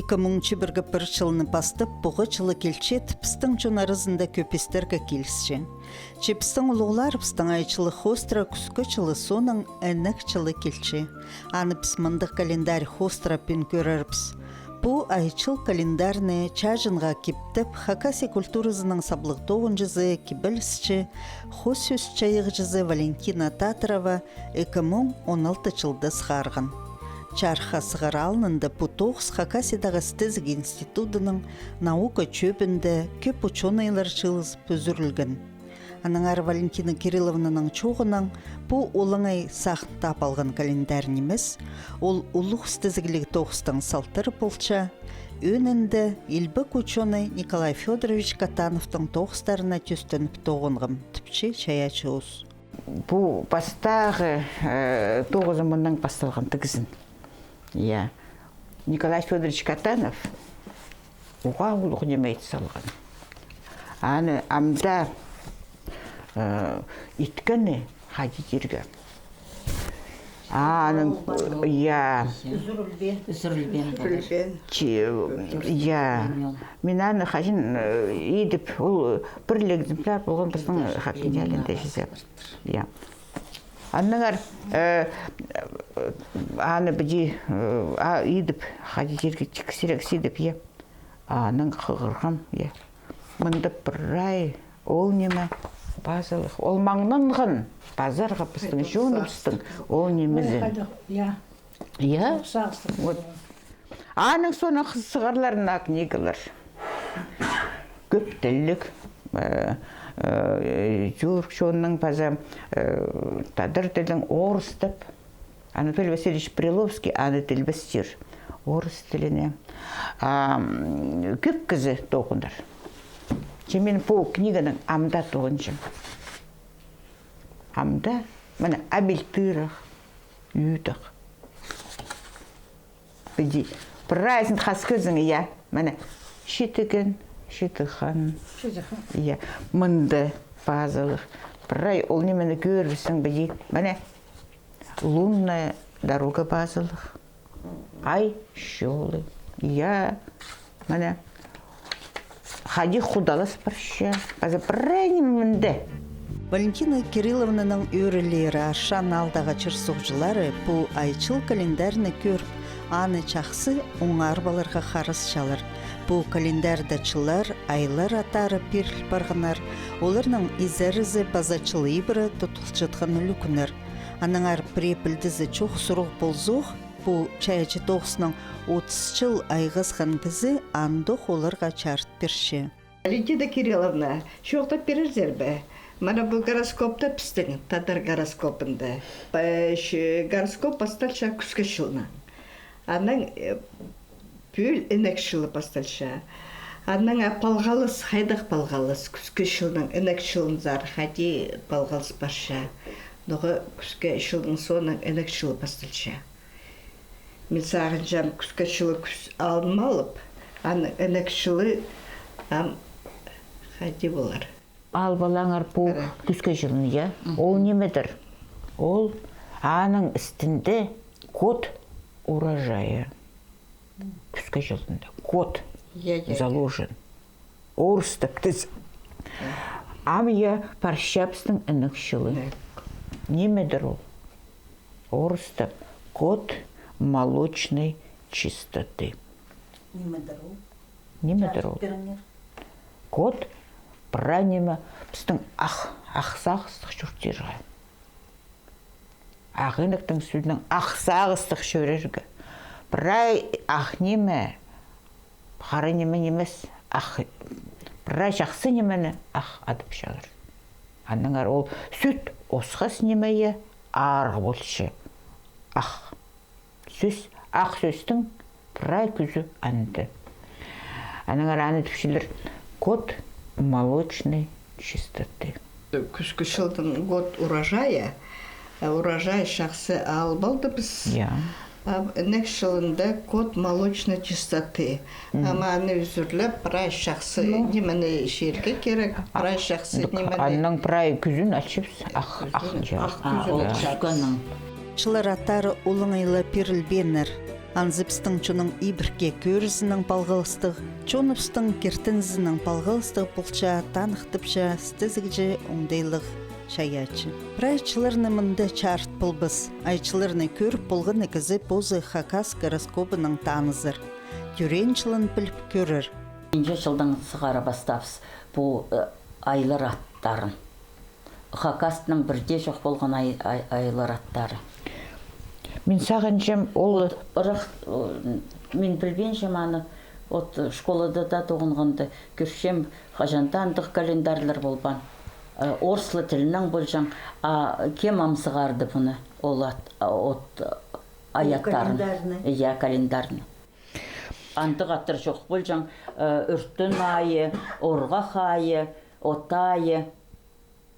2001 жылыны бастап, бұғы жылы келче тіпістің жонарызында көпестерге келісші. Чепістің ұлғылар пістің айчылы хостра күскі жылы соның әнік жылы келче. Аны піс мындық календарь хостра пен көрірпс. Бұ айчыл календарны чажынға кептіп, Хакасия культурызының саблық 9 жызы кебілісші, Хосюс чайық жызы Валентина Татарова 2016 жылды сғарғын. Чарха сығаралынында Путоғыз Хакасиядағы стезік институтының наука чөбінде көп ученыйлар жылыз пөзірілген. Анаңар Валентина Кирилловнаның чоғынан бұл олыңай сақын тап алған календар немес, ол ұлық стезігілік тоғыстың салтыры болча, өнінде елбік ученый Николай Федорович Катановтың тоғыстарына төстеніп тоғынғым түпче чаячы өз. Бұл бастағы 9 мыңның басталған тігізін. Николай Федорович Катанов оға ұлық немейді салған. Аны амда иткені хадидерге. Мен аны қажын едіп, ол бірлі экземпляр болған біздің хакинялінде жезеп. Анныңар аны біде едіп, хадидерге тіксірек седіп, аның қығырғым, мұнды бір ол немі базалық, ол маңнанғын базарға пістің, жонымыстың, ол немізін. Аның соны қызсығарларына книгалар. Көптілік, жүрк жонның база тадыр тілдің орыс деп. Анатолий Васильевич Приловский аны тілбістер. Орыс тіліне. Көп кізі тоғындар. Мен бұл книганың амда тоғыншым. Амда, мәне абелтырық, үйдіқ. Біде, прайсын қас көзіңі, мәне шетігін, шетіған, мұнды базылық. Прай, ол немені көрірсің біде, мәне лунная дорога базылық. Ай, шолы, мәне Хади худалас парша, база прайнымынды. Валентина Кирилловнаның өрілері ашан алдағы чырсуғжылары бұл айчыл календарны көріп, аны чақсы оңар баларға қарыс шалыр. Бұл календарда айлар атары перл барғынар, оларның изәрізі базачылы ибірі тұтылчытқан үлікінер. Аныңар препілдізі чоқ сұруқ болзуқ, бұл чайачы тоғысының 30 жыл айғызған бізі андық оларға чарт берші. Валентина Кирилловна, шоқтап берердер бі? Мана бұл гороскопта пістің, тадар гороскопында. Гороскоп басталша күскі жылына. Аның пөл інік жылы басталша. Аның палғалыс, хайдақ палғалыс, күскі жылының інік жылын зар, хади палғалыс барша. Ноғы күскі жылының соның інік жылы басталша. Мен сағын жам күскі жылы күс алым алып, аның інік жылы хади болар. Ал балаңар бұл күскі жылын, ол немедір? Ол аның істінде код урожая. Күскі жылында код заложен. Орыс тіптіз. Амия паршапстың інік жылы. Немедір ол? Орыс тіп код молочной чистоты. Немедір ол? Код пранема біздің ақсағыстық жүрттерға. Ағынықтың сөзінің ақсағыстық жүрергі. Бірай ақ неме, қары неме немес, бірай жақсы немені ақ адып шағыр. Аныңар ол сөт осқас немeye арғы болшы. Ақ сөздің бірай күзі анды. Аныңар аны түпшілер код молочной чистоты. Күскі жылдың год урожая, урожай шақсы албалды біз. Інік жылында код молочной чистоты. Ама аны үзірліп, бірай шақсы немені жерге керек, бірай шақсы немені... Анның бірай күзін açıps, ақ күзін. Шылар атары улыңайлы перілбенір. Анзыпстың чуның ибірке көрізінің балғылыстық, чоныпстың кертінзінің балғылыстық бұлча танықтыпча стізігже оңдайлық шаячы. Прайчыларны мында чарт бұлбыз, айчыларны көріп бұлғыны кізі позы Хакас гороскопының танызыр. Тюренчылын біліп көрір. Инже жылдан сығара бастапыз бұл айлар аттарын. Хакастың бірде жоқ болған айлар аттары. Мен сағыншым ол... Мен білбен жаманы, школада да тоғынғанды көршем қажантандық календарлар болбан. Орслы тілінің болжан, кем амсығарды бұны ол аяттарын. Иә, календарны. Антық аттыр жоқ болжан, үрттін айы, орғақ айы, отайы.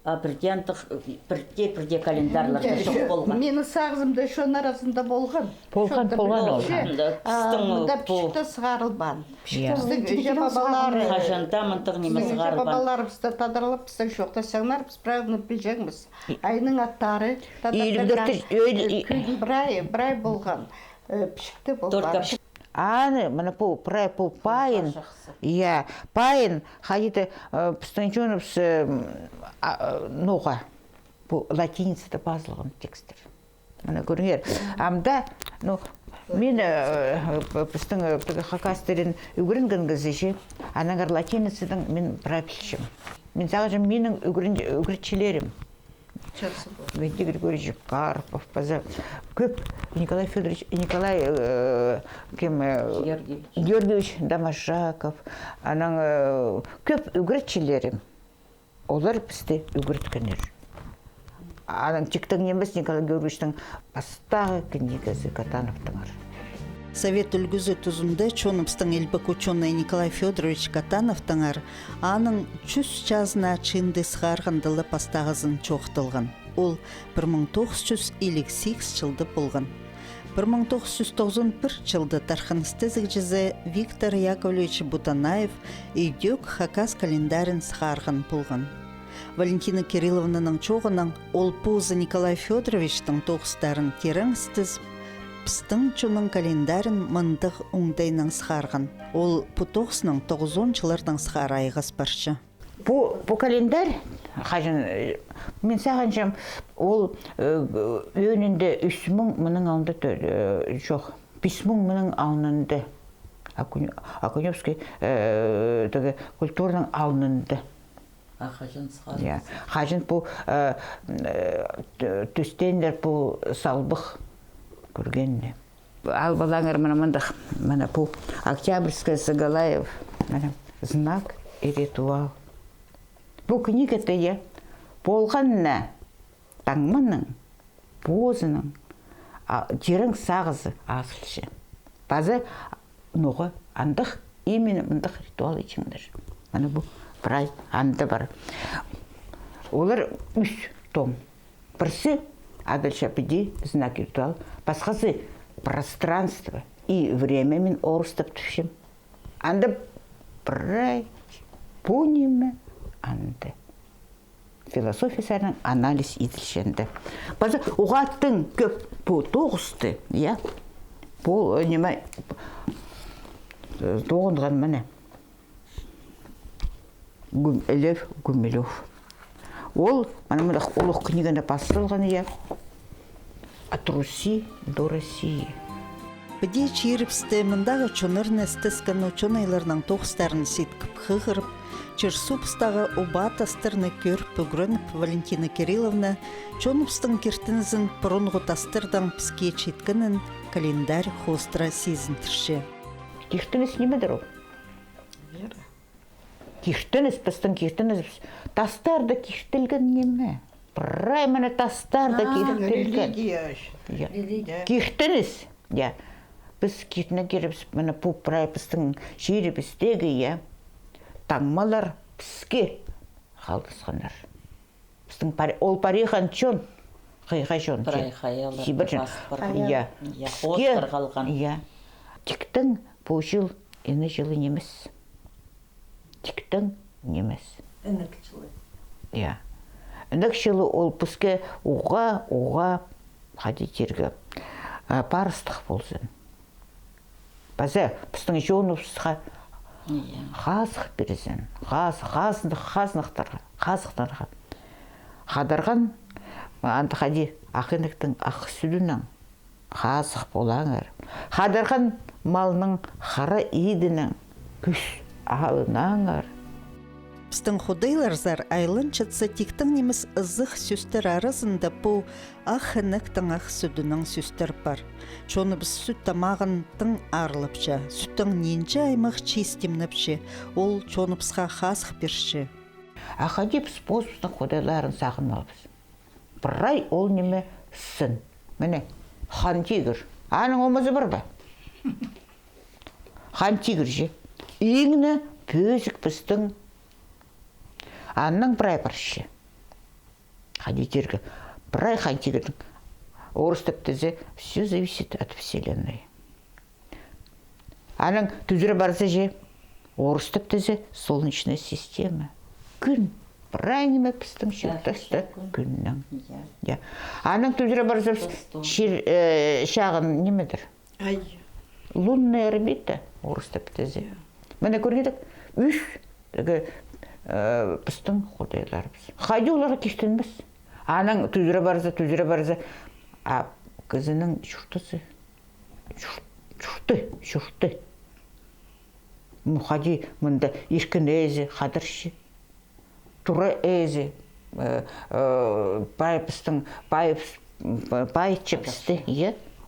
Бірде календарларда жоқ болған. Мені сағызымда шон арасында болған. Болған ол. Мұнда пішікті сығарылбан. Біздің жабабалары. Қажанда мұнтық неме сығарылбан. Жабабалары бізді тадырылып, біздің шоқта саңнар, біз правильно білжеңіз. Айның аттары. Бір ай болған. Пішікті болған. Аны, мына бұл пайын, пайын, қадеті пістіңчонып ноға, бұл латиницада базылған текстер. Мына көріңер. Амда, мен пістің Хакастерін үгірінген кізіші, анағар латиницадан мен прапилшім. Мен сағажым менің үгіртшілерім. Венди Григорьевич Карпов, көп Николай Федорович, Георгиевич Домашаков, аның көп үгіртшілерім. Олар бізді үгірткенер. Аның тектің емес Николай Георгиевичтің бастағы книгасы Катановтыңар. Совет үлгізі тұзында чонымстың елбік ученый Николай Федорович Катановтыңар аның чүс жазына чынды сығарғандылы пастағызын чоқтылған. Ол 1958 жылды болған. 1991 жылды тарханыстызық жызы Виктор Яковлевич Бутанаев үйдек Хакас календарин сығарған болған. Валентина Кирилловнаның чоғының ол позы Николай Федоровичтің тоғыстарын терің стіз Пістің чуның календарин мындық оңдайның сығарған. Ол пұтоқсының 90 жылардың сығар айғыз баршы. Бұл календар, мен сағаншам, ол өнінде 3.000 мұның алынды жоқ. 5.000 мұның алынды. Акуневский культурның алынды. Қажын бұл түстендер бұл салбық. Көргенне. Ал балаңыр мұндық, бұл Октябрьская Сагалаев, знак и ритуал. Бұл книгаты болғанна таңмының, позының, жерің сағызы асылшы. Базы ноғы андық, имені мұндық ритуал ечіңдір. Бұл бір анды бар. Олар 3 том. Бірсі Адальшапиди, знак ритуал, басқасы пространство и время мен орыстап түшім. Анды бірай, пуниме, анды. Философия анализ етілшенді. Базы ұғаттың көп бұл тоғысты, бұл неме тоғындған мәне. Лев Гумилев. Ол, манамыдақ олық книганы бастырылған от Руси до России. Біде чиріпсті мұндағы чонырны стісканы чонайларының тоқстарын сеткіп қығырып, Черсупстағы обат астырны көріп үгірініп Валентина Кирилловна чонупстың кертінізін бұрынғы тастырдан піске четкінін календарь хостра сезінтірші. Кихтініз немедір ол? Кихтініз, біздің кихтініз, тастарды кихтілген неме? Бірай мәні тастарды кихтілген. Религия. Кихтініз, біз кихтіне керіп, мәні бұл бірай біздің жері біздегі, таңмалар бізге қалдысқандар. Біздің ол парихан чон, қайға жон. Хостар қалған. Тіктің бұл жыл, ені жылы немес. Тіктің немес. Інік жылы. Інік жылы ол бізге оға, қадетергі парыстық болсын. База, біздің жонуысқа қазық бересен, қазықтарға. Қадарған, антықади ақынықтың ақ сүдінің қазық болаңыр. Қадарған малының қара идінің күш алынаңыр. Пстың худайларзар айлынчатса тиктің неміз ызық сөстер арасында бұл ақынықтың ақ сүдінің сөстер бар. Чоны біз сүт тамағын арылыпча, сүттің ненче аймақ чистемніпче, ол чоны бізға қазық берші. Ақади біз боспыстың худайларын сағынмалбыз. Бірай ол неме сын. Міне, хан тигір. Аның омызы бір ба? Хан тигір же. Иңні пөзік біздің анның бірай баршы. Хадитергі. Бірай хан тигірдің. Орыс тіптізе все зависит от вселенной. Аның түзірі барсы же. Орыс тіптізе солнечная система. Күн. Бірай неме біздің шектасты күннің. Аның түзірі барсы шағын немедір? Ай. Лунная орбита. Орыс тіптізе. Міне көргедік. Үш. Біздің құдайларымыз. Қайды оларға кештенбіз. Аның түзірі барзы. А кызының шұртысы. Шұрты. Мұқади мұнда ешкін әзі, қадыршы. Тұра әзі. Байытшы пісті.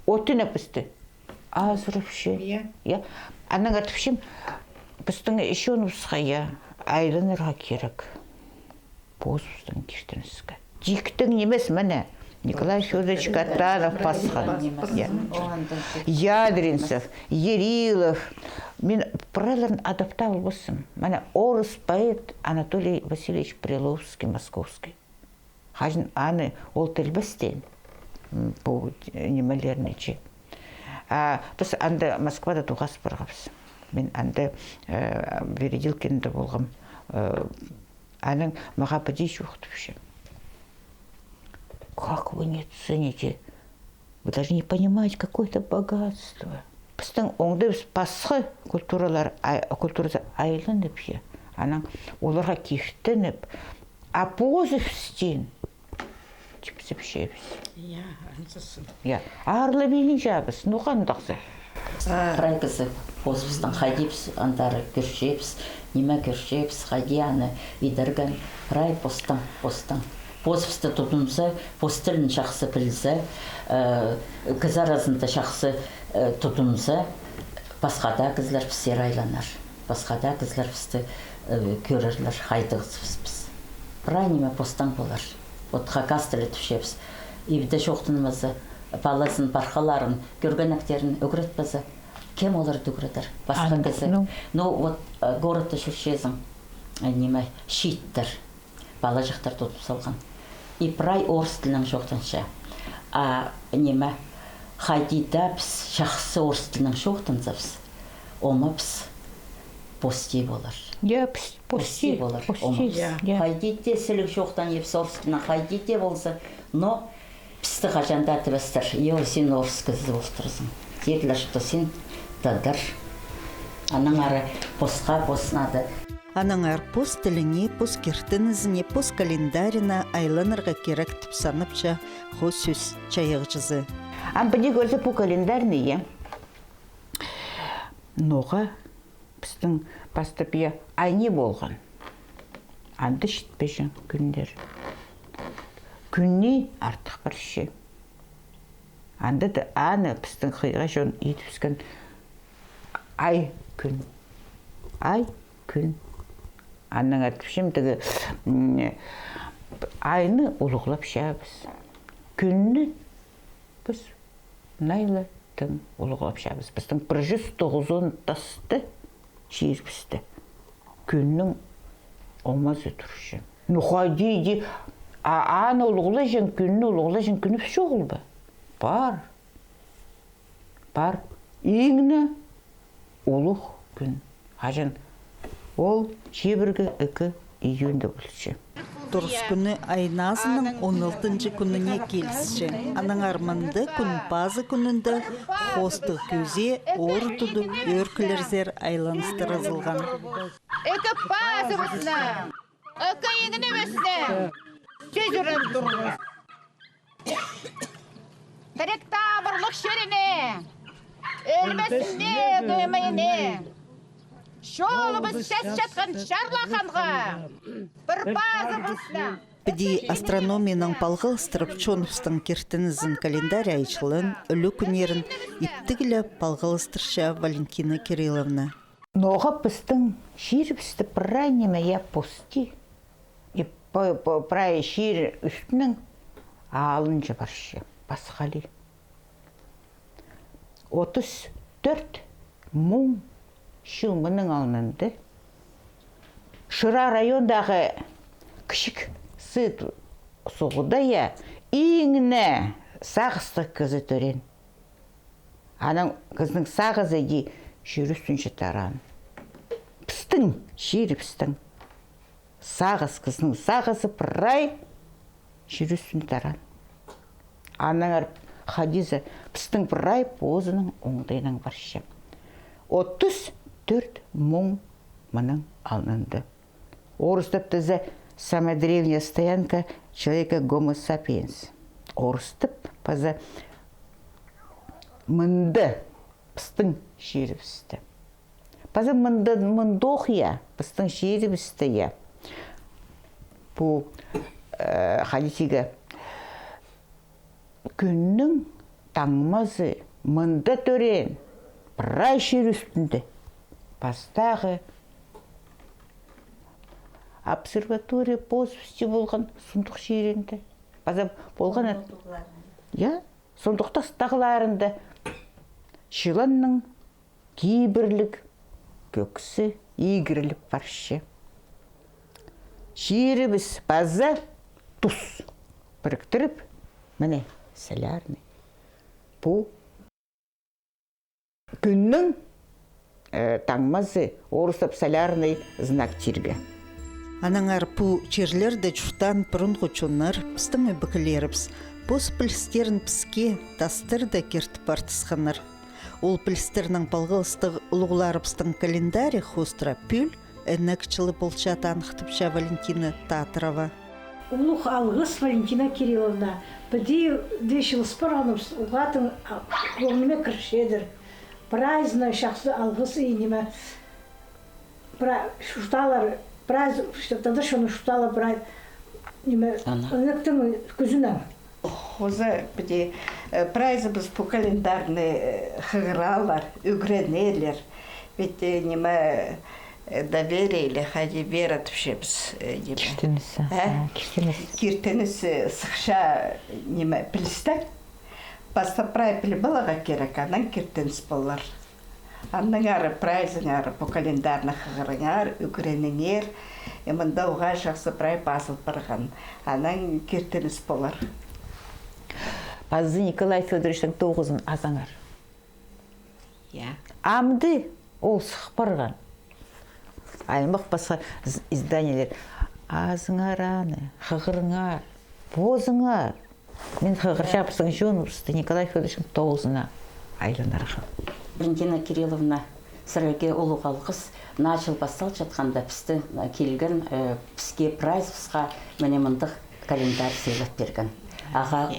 Отына пісті. Азырыпшы. Аның атыпшым. Біздің еще нұсқа айланырға керек. Бозбыздың кештініскі. Жиктің немес мәне. Николай Федорович Катанов пасқан. Ядринцев, Ерилов. Мен правиларын адаптавал болсым. Мәне орыс поэт Анатолий Васильевич Приловский, московский. Хажын аны ол тілбістен. Бұл немелернече. Біз анда Москвада туғас барғапыз. Мен анда Вередилкинді болғым. Аның маға бідейш оқтыпшы. Как вы не цените? Вы даже не понимаете какое-то богатство. Біздің оңды біз басқы культурасы айланып же. Аның оларға кештініп, апозып стен. Чіпсіп шебіз. Арлы бейін жабыз, нұқандақсы. Прайкасы бозбыстан қайдепс, андары көршепс, неме көршепс, қайдияны видірген, прай постан. Бозбысты тұтынса, постілін шақсы білсе, кіз арасында шақсы тұтынса, басқада кізлер пістер айланар. Басқада кізлер пісті көрірлер, қайдығыз. Прай неме постан болар. Вот хакастылы түшепс. Ибді шоқтынымызы, баласын, парқаларын, көрген актерін өгіретпізі. Кем оларды өгіретір? Басқа кізі. Ну, вот городты жүршезің, неме, шиттір. Бала жақтар тұтып салған. И прай орыс тілінің жоқтынша. А неме, қайдида біз шақсы орыс тілінің жоқтынсапыз. Ома біз пости болар. Пости болар. Қайдиде сілік жоқтан епс орыс тілінің қайдиде болса, но пісті қажанда әтібістір. Сен орыс кізі болтырызың. Дерлі шықты сен дадыр. Аның ары посынады. Аның ар пост тіліне, пост кертінізіне, пост календарина айланырға керек тіпсаныпча хо сөз чайығжызы. Ампади көрсе по календарные. Ноға біздің бастапия айне болған. Анды шітпешін күндер. Күнне артық бір ше. Анды да аны біздің қиға жон етіпскен ай күн. Ай күн. Анның атышымдығы айны ұлықлап шабыз. Күнні біз найлы тың ұлықлап шабыз. Біздің 190 тасты шерпісті. Күннің олмазы тұршы. Нұқадейді аны ұлықлы жын, күнні ұлықлы жын, күні піші оғыл ба? Бар. Еңні ұлық күн. Қажын ол шебіргі 2 июньді болшы. Турс күні айназының 16 күніне келісші. Аның арманды күн базы күнінде хосты көзе ор туды өркілерзер айланыстырызылған. Эка базы бұсына, эка еңіне бәсіне, сөзірін тұрды. Тәректа бұрлық шеріне, әлмәсіне көмейіне, шолыбыз сәс жатқан шарлақанға, бір базы бұсына. Біді астрономияның палғылыстырып Чоновстың кертінізін календарь айчылын, үлі күнерін иттігілі палғылыстырша Валентина Кирилловна. Ноға біздің шир бізді прай неме я пусти. И прай шир үстінің алынжы баршы, басқали. 34 мың шумының алынды. Шыра райондағы кішік сыт соғыда я иңіне сағыстық кізі төрен. Аның кіздің сағызы ди жүрісінші таран. Пістің, шері пістің. Сағыз кіздің сағызы прай жүрісін таран. Аның Хадиза пістің прай позының оңдайның баршы. 34 мың мұның алынды. Орыстып тізі самая древняя стоянка человека Homo sapiens. Орыстып паза мұнды пістің шері пісті. Паза мұндоқ я, пістің шері пісті я. Бұл хадисиға күннің таңмазы мұнда төрен прай шер үстінде. Бастағы обсерватория посвісте болған сұндық шерінде. База болған сұндық тастағыларында шыланның кейбірлік көксі егіріліп баршы. Шері біз база тұс біріктіріп, міне, солярный. Бұл күннің таңмазы орыстап солярный знак черге. Анаңар бұл черлерді жұқтан бұрын ғучынар пістің өбікілеріпс. Бос пілістерін піске тастырды кертіп бартысқанар. Ол пілістерінің балғылыстығы ұлғыларыпстың календарі хостра пүл әнәкчілі болчаты анықтыпша Валентина Татрова. Улух алғыс Валентина Кирилловна. Біде дешіл спорғанымыз ұғатын көңіме кіршедір. Праздна шақсы алғыс үйнеме. Шұшталар, шұқтады шоны шұштала үніктің күзінен. Хоза біде прайзыбыз по календарны хығыралар, үгренелер. Бетте неме доверие или хади вера тушебс. Киртенісі сықша неме пілістік. Баста прай пілі балаға керек, анан киртеніс болар. Анның ары прайзың ары по календарны хығырыңар, үгренеңер. Мұнда оға жақсы прай басыл барған. Анан киртеніс болар. Пазы Николай Федоровичтің 9-ын азаңар. Амды ол сық барған. Аймақ басқа изданиялер. Азыңар аны, хығырыңар, бозыңар. Мен хығыр шапысың жон ұрысты Николай Федоровичтің 9-ына айланарған. Валентина Кирилловна сірге ұлық алғыс начал бастал жатқанда пісті келген піске прайзысқа мене мұндық календарь сыйлап берген. Аға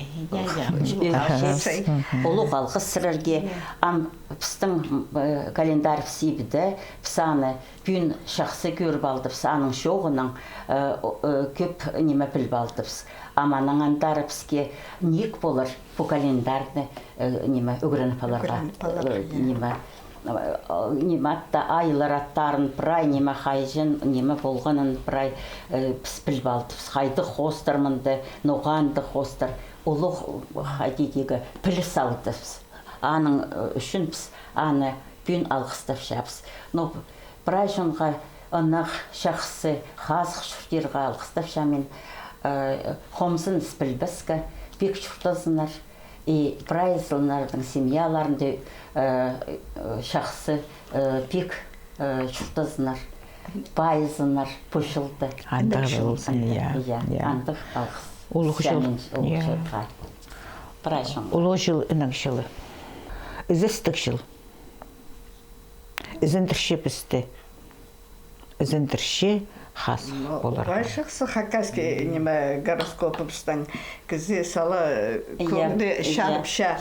ұлық алғыс сірге пістің календарь пісейбіді пісаны бүн шақсы көріп алды пісаның шоғының көп неме біліп алды піс. Аманың андары піске нек болыр по календарны неме үгірініп аларға. Неме атта айлар аттарын прай неме хайжын неме болғанын прай піс біліп алды піс. Хайды хостырмынды, ноғанды хостыр. Ұлық хайдедегі піліс алды піс. Аның үшін піс, аны бүн алғыстап шапс. Прай жонға ынық шақсы хазық шүрдерға алғыстап шамен Хомсын спілбіскі, бек шұртазынар, прайзылнардың семьяларында шақсы бек шұртазынар. Байызынар пушылды. Андық жылсын, иә. Андық алғыс. Улық жыл. Прайшын. Улық жыл үнік жылы. Үзістік жыл. Үзіндірші бізді. Үзіндірші хас болар. Байшықсы хакаски неме гороскопымстан кізе сала көңді шарпша.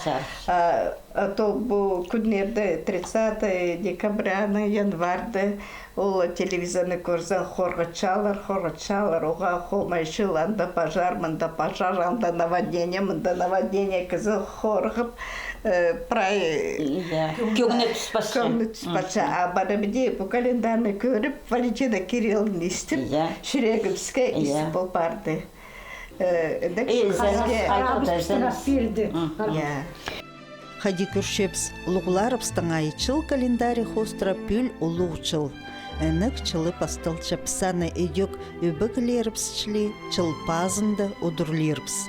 То бұл күнерді 30 декабряны, январды ол телевизорны көрсен хорғычалар, оға холмайшыл, анда пожар, мында пожар, анда наводнение кізі хорғып, прай Көгіне түспашы. көңді түспаша. А бара біде бұл календарны көріп, Валентина Кирилловна істіп, жүрегімске істіп бұл барды. Хади күршепс лугларыбстың айчыл календарий хостра пүл улуғчыл. Әнік чылы пастылча псаны эдек үбіглеріпсчілі чыл пазынды удурлеріпс.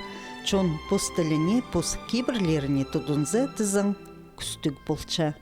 Чон пустыліне пус кибірлеріне тұдынзы тізің күстік болча.